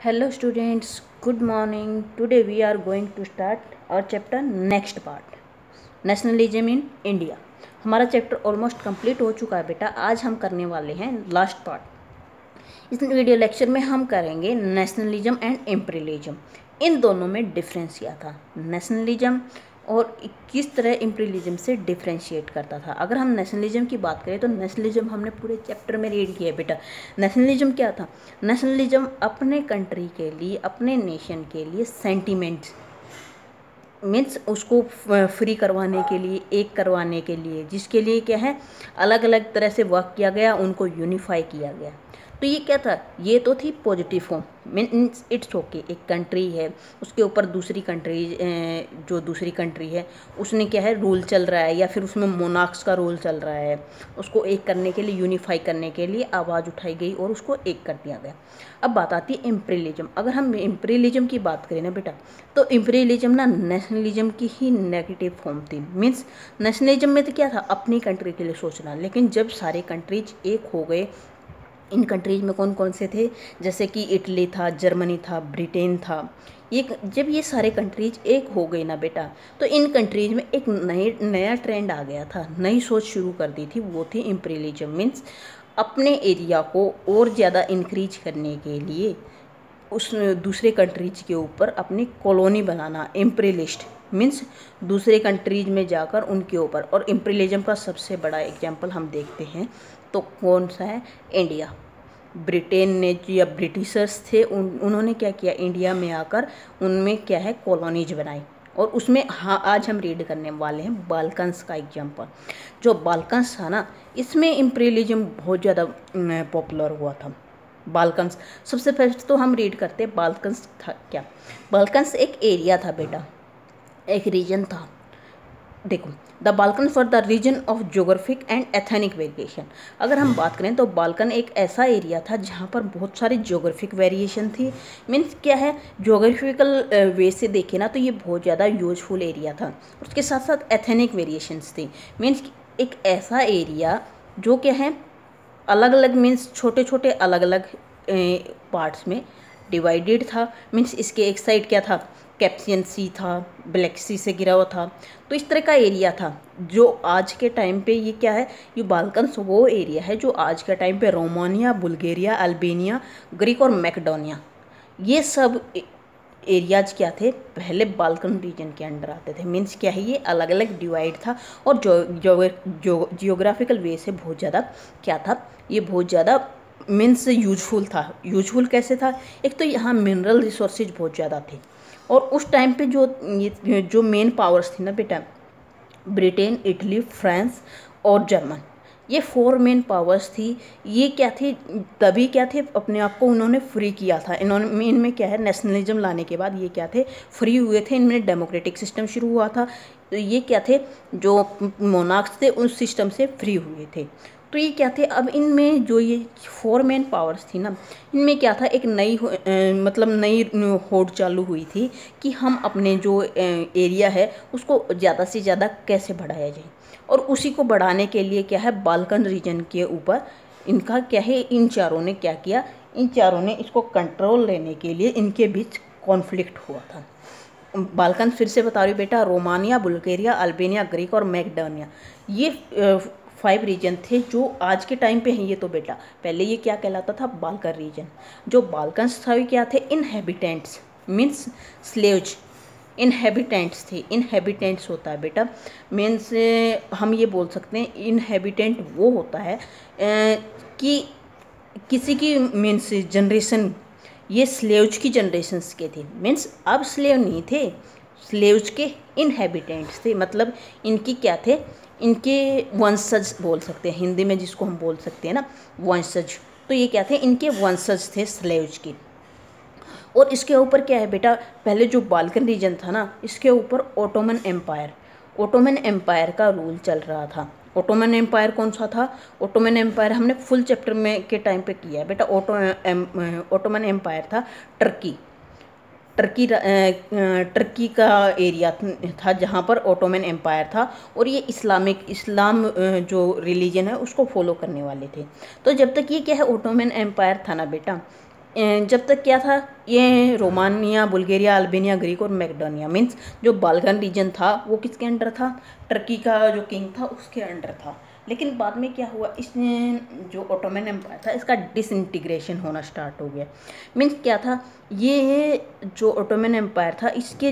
Hello students, good morning. Today we are going to start our chapter next part, nationalism in India. हमारा chapter almost complete हो चुका है बेटा। आज हम करने वाले हैं लास्ट पार्ट। इस वीडियो लेक्चर में हम करेंगे नेशनलिज्म एंड इम्पीरियलिज्म। इन दोनों में डिफरेंस क्या था, नेशनलिज्म और किस तरह इम्पीरियलिज्म से डिफ्रेंशिएट करता था। अगर हम नेशनलिज्म की बात करें तो नेशनलिज्म हमने पूरे चैप्टर में रीड किया है बेटा। नेशनलिज्म क्या था? नेशनलिज्म अपने कंट्री के लिए, अपने नेशन के लिए सेंटिमेंट्स मीन्स उसको फ्री करवाने के लिए, एक करवाने के लिए, जिसके लिए क्या है अलग अलग तरह से वर्क किया गया, उनको यूनिफाई किया गया। तो ये क्या था? ये तो थी positive form, means it's okay. एक कंट्री है, उसके ऊपर दूसरी कंट्री, जो दूसरी कंट्री है उसने क्या है रूल चल रहा है, या फिर उसमें मोनार्क्स का रूल चल रहा है, उसको एक करने के लिए, यूनिफाई करने के लिए आवाज़ उठाई गई और उसको एक कर दिया गया। अब बात आती है इम्पीरियलिज्म। अगर हम इम्पीरियलिज्म की बात करें ना बेटा, तो इम्पीरियलिज्म ना नेशनलिज्म की ही नेगेटिव फॉर्म थी। मीन्स नेशनलिज्म में तो क्या था, अपनी कंट्री के लिए सोचना, लेकिन जब सारे कंट्रीज एक हो गए, इन कंट्रीज में कौन कौन से थे, जैसे कि इटली था, जर्मनी था, ब्रिटेन था, जब ये सारे कंट्रीज एक हो गए ना बेटा, तो इन कंट्रीज में एक नया ट्रेंड आ गया था, नई सोच शुरू कर दी थी, वो थी इम्पीरियलिज्म। मीन्स अपने एरिया को और ज़्यादा इंक्रीज करने के लिए उस दूसरे कंट्रीज के ऊपर अपनी कॉलोनी बनाना। इम्पीरियलिस्ट मीन्स दूसरे कंट्रीज में जाकर उनके ऊपर, और इम्पीरियलिज्म का सबसे बड़ा एग्जाम्पल हम देखते हैं तो कौन सा है? इंडिया। ब्रिटेन ने, या ब्रिटिशर्स थे, उन्होंने क्या किया, इंडिया में आकर उनमें क्या है कॉलोनीज बनाई। और उसमें हाँ, आज हम रीड करने वाले हैं बाल्कन्स का एग्जाम्पल। जो बाल्कन्स था ना, इसमें इम्पीरियलिज्म बहुत ज़्यादा पॉपुलर हुआ था। बाल्कन्स सबसे फर्स्ट तो हम रीड करते हैं बाल्कन्स था क्या। बाल्कन्स एक एरिया था बेटा, एक रीजन था। देखो, the Balkan for the region of geographic and ethnic variation. अगर हम बात करें तो बाल्कन एक ऐसा एरिया था जहाँ पर बहुत सारी जोग्राफिक वेरिएशन थी। मीन्स क्या है, जोग्राफिकल वे से देखे ना तो ये बहुत ज़्यादा यूजफुल एरिया था। उसके साथ साथ एथनिक वेरिएशंस थी। मीन्स एक ऐसा एरिया जो क्या है अलग अलग, मीन्स छोटे छोटे अलग अलग पार्ट्स में डिवाइडेड था। मीन्स इसके एक साइड क्या था, कैप्सियन सी था, ब्लैक सी से घिरा हुआ था। तो इस तरह का एरिया था जो आज के टाइम पे ये क्या है, ये बाल्कन्स वो एरिया है जो आज के टाइम पे रोमानिया, बुल्गारिया, अल्बानिया, ग्रीक और मैकेडोनिया, ये सब एरियाज क्या थे, पहले बाल्कन रीजन के अंडर आते थे। मीन्स क्या है, ये अलग अलग डिवाइड था और जियोग्राफिकल वे से बहुत ज़्यादा क्या था, ये बहुत ज़्यादा मीन्स यूजफुल था। यूजफुल कैसे था? एक तो यहाँ मिनरल रिसोर्सेज बहुत ज़्यादा थे, और उस टाइम पे जो मेन पावर्स थी ना बेटा, ब्रिटेन, इटली, फ्रांस और जर्मन, ये 4 मेन पावर्स थी। ये क्या थी, तभी क्या थे, अपने आप को उन्होंने फ्री किया था। इन्होंने, इनमें क्या है, नेशनलिज्म लाने के बाद ये क्या थे, फ्री हुए थे। इनमें डेमोक्रेटिक सिस्टम शुरू हुआ था। तो ये क्या थे, जो मोनार्क्स थे उस सिस्टम से फ्री हुए थे। तो ये क्या थे, अब इनमें जो ये 4 मेन पावर्स थी ना, इनमें क्या था, एक नई मतलब नई होड़ चालू हुई थी कि हम अपने जो एरिया है उसको ज़्यादा से ज़्यादा कैसे बढ़ाया जाए। और उसी को बढ़ाने के लिए क्या है, बाल्कन रीजन के ऊपर इनका क्या है, इन चारों ने क्या किया, इन चारों ने इसको कंट्रोल लेने के लिए इनके बीच कॉन्फ्लिक्ट हुआ था। बाल्कन फिर से बता रही बेटा, रोमानिया, बुल्गारिया, अल्बानिया, ग्रीक और मैकेडोनिया, ये 5 रीजन थे जो आज के टाइम पे हैं। ये तो बेटा पहले ये क्या कहलाता था, बाल्कन रीजन। जो बाल्कन्स था ये क्या थे, इनहेबिटेंट्स मीन्स स्लेव्स, इनहेबिटेंट्स थे। इनहेबिटेंट्स होता है बेटा, मीन्स हम ये बोल सकते हैं इनहेबिटेंट वो होता है कि किसी की मीन्स जनरेशन, ये स्लेव्स की जनरेशन्स के थे। मीन्स अब स्लेव नहीं थे, स्लेव्स के इनहेबिटेंट्स थे। मतलब इनकी क्या थे, इनके वंशज बोल सकते हैं, हिंदी में जिसको हम बोल सकते हैं ना वंशज। तो ये क्या थे, इनके वंशज थे स्लेव्स के। और इसके ऊपर क्या है बेटा, पहले जो बाल्कन रीजन था ना, इसके ऊपर ओटोमन एम्पायर का रूल चल रहा था। ओटोमन एम्पायर कौन सा था? ओटोमन एम्पायर हमने फुल चैप्टर में के टाइम पे किया है बेटा। ओटोमन एम्पायर था टर्की का एरिया था जहाँ पर ओटोमन एम्पायर था, और ये इस्लाम जो रिलीजन है उसको फॉलो करने वाले थे। तो जब तक ये क्या है, ओटोमन एम्पायर था ना बेटा, जब तक क्या था, ये रोमानिया, बुल्गारिया, अल्बानिया, ग्रीक और मैकेडोनिया मीन्स जो बाल्कन रीजन था वो किसके अंडर था, टर्की का जो किंग था उसके अंडर था। लेकिन बाद में क्या हुआ, इसने जो ओटोमन एम्पायर था इसका डिसइंटीग्रेशन होना स्टार्ट हो गया। मीन्स क्या था, ये जो ओटोमन एम्पायर था इसके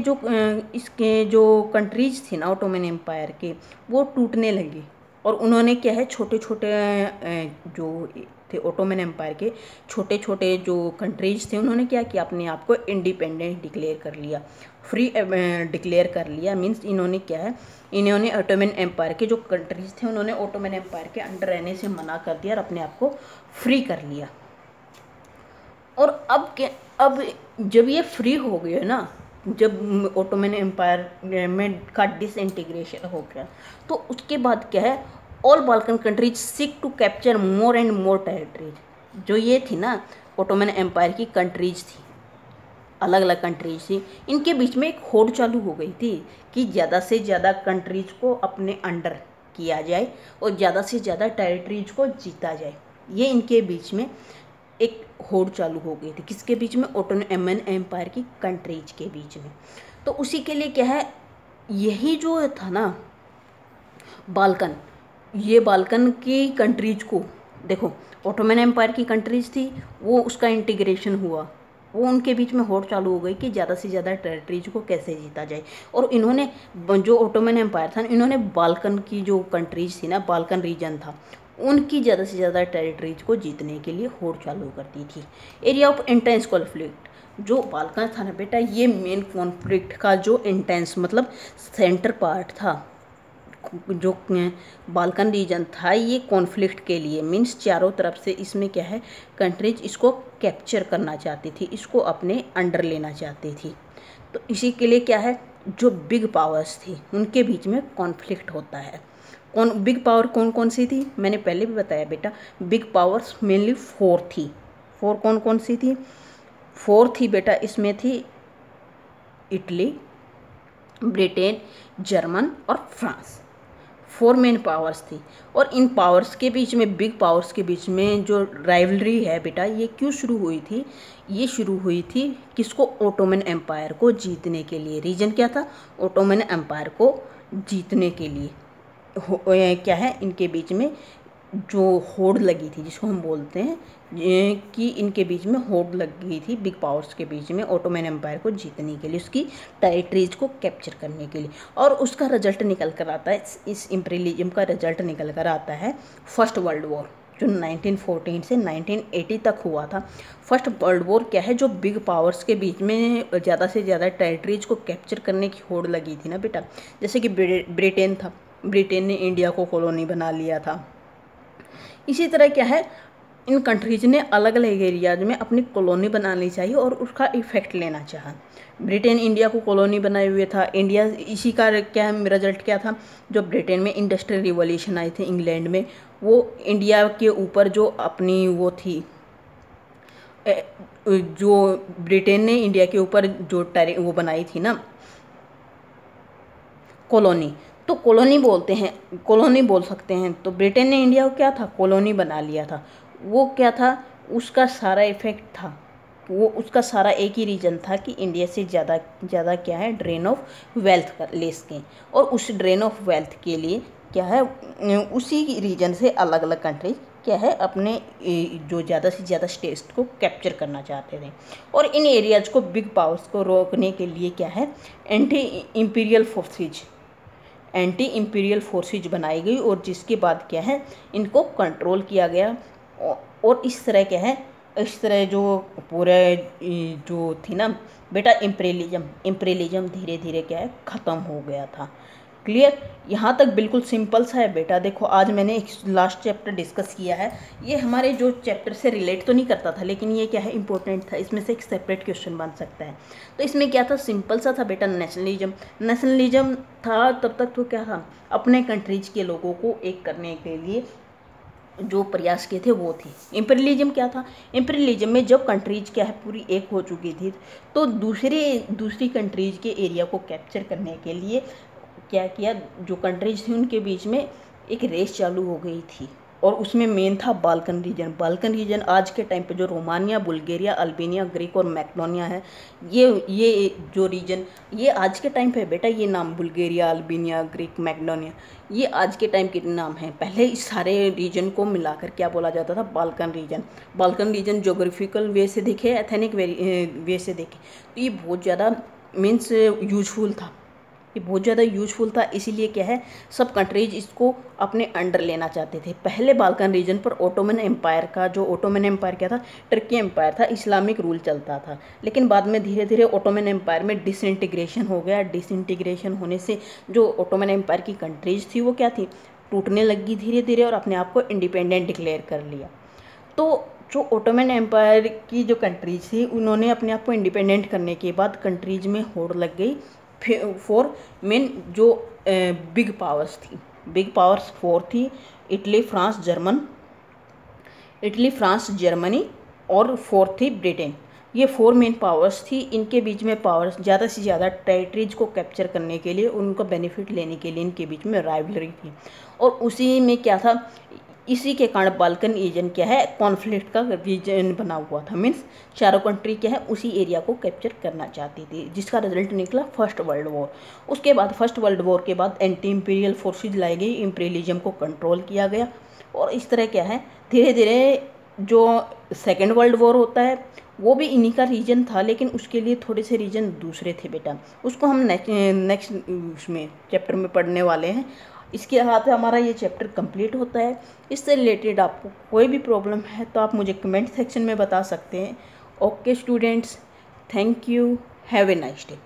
जो कंट्रीज थी ना ओटोमन एम्पायर के, वो टूटने लगी। और उन्होंने क्या है, छोटे छोटे जो थे ओटोमन एम्पायर के छोटे छोटे जो कंट्रीज थे, उन्होंने क्या किया, अपने आप को इंडिपेंडेंट डिक्लेयर कर लिया, फ्री डिक्लेयर कर लिया। मीन्स इन्होंने क्या है, इन्होंने ओटोमन एम्पायर के जो कंट्रीज थे उन्होंने ओटोमन एम्पायर के अंडर रहने से मना कर दिया और अपने आप को फ्री कर लिया। और अब जब ये फ्री हो गए ना, जब ओटोमन एम्पायर में का डिसइंटीग्रेशन हो गया, तो उसके बाद क्या है, all Balkan countries seek to capture more and more territories. जो ये थी ना ओटोमन एम्पायर की कंट्रीज थी, अलग अलग कंट्रीज थी, इनके बीच में एक होड़ चालू हो गई थी कि ज़्यादा से ज़्यादा कंट्रीज को अपने अंडर किया जाए और ज़्यादा से ज़्यादा टेरिटरीज को जीता जाए। ये इनके बीच में एक होड़ चालू हो गई थी, किसके बीच में, ओटोमन एम्पायर की कंट्रीज के बीच में। तो उसी के लिए क्या है, यही जो था ना बाल्कन, ये बाल्कन की कंट्रीज को देखो, ओटोमन एम्पायर की कंट्रीज थी, वो उसका इंटीग्रेशन हुआ, वो उनके बीच में होड़ चालू हो गई कि ज़्यादा से ज़्यादा टेरिटरीज को कैसे जीता जाए। और इन्होंने जो ओटोमन एम्पायर था, इन्होंने बाल्कन की जो कंट्रीज थी ना, बाल्कन रीजन था, उनकी ज़्यादा से ज़्यादा टेरिटरीज को जीतने के लिए होड़ चालू कर दी थी। एरिया ऑफ इंटेंस कॉन्फ्लिक्ट, जो बाल्कन था ना बेटा, ये मेन कॉन्फ्लिक्ट का जो इंटेंस मतलब सेंटर पार्ट था, जो बाल्कन रीजन था, ये कॉन्फ्लिक्ट के लिए मीन्स चारों तरफ से इसमें क्या है, कंट्रीज इसको कैप्चर करना चाहती थी, इसको अपने अंडर लेना चाहती थी। तो इसी के लिए क्या है, जो बिग पावर्स थी उनके बीच में कॉन्फ्लिक्ट होता है। बिग पावर कौन कौन सी थी, मैंने पहले भी बताया बेटा, बिग पावर्स मेनली 4 थी। 4 कौन कौन सी थी, 4 थी बेटा, इसमें थी इटली, ब्रिटेन, जर्मन और फ्रांस। 4 मेन पावर्स थी। और इन पावर्स के बीच में, बिग पावर्स के बीच में जो राइवलरी है बेटा, ये क्यों शुरू हुई थी, ये शुरू हुई थी किसको, ओटोमन एम्पायर को जीतने के लिए। रीजन क्या था, ओटोमन एम्पायर को जीतने के लिए क्या है, इनके बीच में जो होड़ लगी थी, जिसको हम बोलते हैं कि इनके बीच में होड़ लग गई थी, बिग पावर्स के बीच में ओटोमन एम्पायर को जीतने के लिए, उसकी टेरिटरीज को कैप्चर करने के लिए। और उसका रिजल्ट निकल कर आता है, इस इम्पीरियलिज्म का रिजल्ट निकल कर आता है फर्स्ट वर्ल्ड वॉर, जो 1914 से 1980 तक हुआ था। फर्स्ट वर्ल्ड वॉर क्या है, जो बिग पावर्स के बीच में ज़्यादा से ज़्यादा टेरिटरीज को कैप्चर करने की होड़ लगी थी ना बेटा। जैसे कि ब्रिटेन था, ब्रिटेन ने इंडिया को कॉलोनी बना लिया था। इसी तरह क्या है, इन कंट्रीज ने अलग अलग एरियाज में अपनी कॉलोनी बनानी चाहिए और उसका इफेक्ट लेना चाहा। ब्रिटेन इंडिया को कॉलोनी बनाए हुए था, इंडिया इसी का क्या रिजल्ट क्या था, जो ब्रिटेन में इंडस्ट्रियल रिवॉल्यूशन आई थी इंग्लैंड में, वो इंडिया के ऊपर जो अपनी वो थी, जो ब्रिटेन ने इंडिया के ऊपर जो वो बनाई थी ना कॉलोनी, तो कॉलोनी बोलते हैं, कॉलोनी बोल सकते हैं। तो ब्रिटेन ने इंडिया को क्या था, कॉलोनी बना लिया था। वो क्या था, उसका सारा इफेक्ट था, वो उसका सारा एक ही रीजन था कि इंडिया से ज़्यादा क्या है, ड्रेन ऑफ वेल्थ कर ले सकें। और उस ड्रेन ऑफ वेल्थ के लिए क्या है, उसी रीजन से अलग अलग कंट्री क्या है, अपने जो ज़्यादा से ज़्यादा स्टेट्स को कैप्चर करना चाहते थे। और इन एरियाज को, बिग पावर्स को रोकने के लिए क्या है, एंटी इम्पीरियल फोर्सेज बनाई गई, और जिसके बाद क्या है, इनको कंट्रोल किया गया। और इस तरह क्या है, इस तरह जो पूरे जो थी ना बेटा इम्पीरियलिज्म धीरे धीरे क्या है, ख़त्म हो गया था। क्लियर, यहाँ तक बिल्कुल सिंपल सा है बेटा। देखो आज मैंने एक लास्ट चैप्टर डिस्कस किया है, ये हमारे जो चैप्टर से रिलेट तो नहीं करता था, लेकिन ये क्या है, इंपॉर्टेंट था, इसमें से एक सेपरेट क्वेश्चन बन सकता है। तो इसमें क्या था, सिंपल सा था बेटा, नेशनलिज्म था। तब तक तो क्या था, अपने कंट्रीज के लोगों को एक करने के लिए जो प्रयास किए थे वो थी। इम्पीरियलिज्म क्या था, इम्पीरियलिज्म में जब कंट्रीज क्या है पूरी एक हो चुकी थी, तो दूसरी कंट्रीज के एरिया को कैप्चर करने के लिए क्या किया, जो कंट्रीज थी उनके बीच में एक रेस चालू हो गई थी। और उसमें मेन था बाल्कन रीजन। बाल्कन रीजन आज के टाइम पे जो रोमानिया, बुल्गारिया, अल्बानिया, ग्रीक और मैकेडोनिया है, ये जो रीजन, ये आज के टाइम पे बेटा ये नाम बुल्गारिया, अल्बानिया, ग्रीक, मैकेडोनिया, ये आज के टाइम के नाम हैं। पहले इस सारे रीजन को मिलाकर क्या बोला जाता था? Balkan region. Balkan region geographical way से देखे, एथनिक वे से देखे तो ये बहुत ज़्यादा मीन्स यूजफुल था, ये बहुत ज़्यादा यूजफुल था। इसीलिए क्या है, सब कंट्रीज इसको अपने अंडर लेना चाहते थे। पहले बाल्कन रीजन पर ओटोमन एम्पायर का, जो ओटोमन एम्पायर क्या था? टर्की एम्पायर था, इस्लामिक रूल चलता था। लेकिन बाद में धीरे धीरे ओटोमन एम्पायर में डिसइंटीग्रेशन हो गया। डिसइंटीग्रेशन होने से जो ओटोमन एम्पायर की कंट्रीज थी वो क्या थी? टूटने लगी धीरे धीरे, और अपने आप को इंडिपेंडेंट डिक्लेयर कर लिया। तो जो ओटोमन एम्पायर की जो कंट्रीज थी, उन्होंने अपने आप को इंडिपेंडेंट करने के बाद कंट्रीज में होड़ लग गई फोर मेन जो बिग पावर्स थी। बिग पावर्स फोर थी, इटली, फ्रांस, जर्मनी और फोर्थ थी ब्रिटेन। ये फोर मेन पावर्स थी। इनके बीच में पावर्स ज़्यादा से ज़्यादा टेरिटरीज को कैप्चर करने के लिए, उनका बेनिफिट लेने के लिए इनके बीच में राइवलरी थी। और उसी में क्या था, इसी के कारण बाल्कन रीजन क्या है, कॉन्फ्लिक्ट का रीजन बना हुआ था। मीन्स चारों कंट्री क्या है, उसी एरिया को कैप्चर करना चाहती थी, जिसका रिजल्ट निकला फर्स्ट वर्ल्ड वॉर। उसके बाद फर्स्ट वर्ल्ड वॉर के बाद एंटी इंपीरियल फोर्सेज लाई गई, इंपीरियलिज्म को कंट्रोल किया गया। और इस तरह क्या है, धीरे धीरे जो सेकेंड वर्ल्ड वॉर होता है वो भी इन्हीं का रीजन था, लेकिन उसके लिए थोड़े से रीजन दूसरे थे बेटा। उसको हम नेक्स्ट उसमें चैप्टर में पढ़ने वाले हैं। इसके साथ हमारा ये चैप्टर कंप्लीट होता है। इससे रिलेटेड आपको कोई भी प्रॉब्लम है तो आप मुझे कमेंट सेक्शन में बता सकते हैं। Okay students, thank you, have a nice day.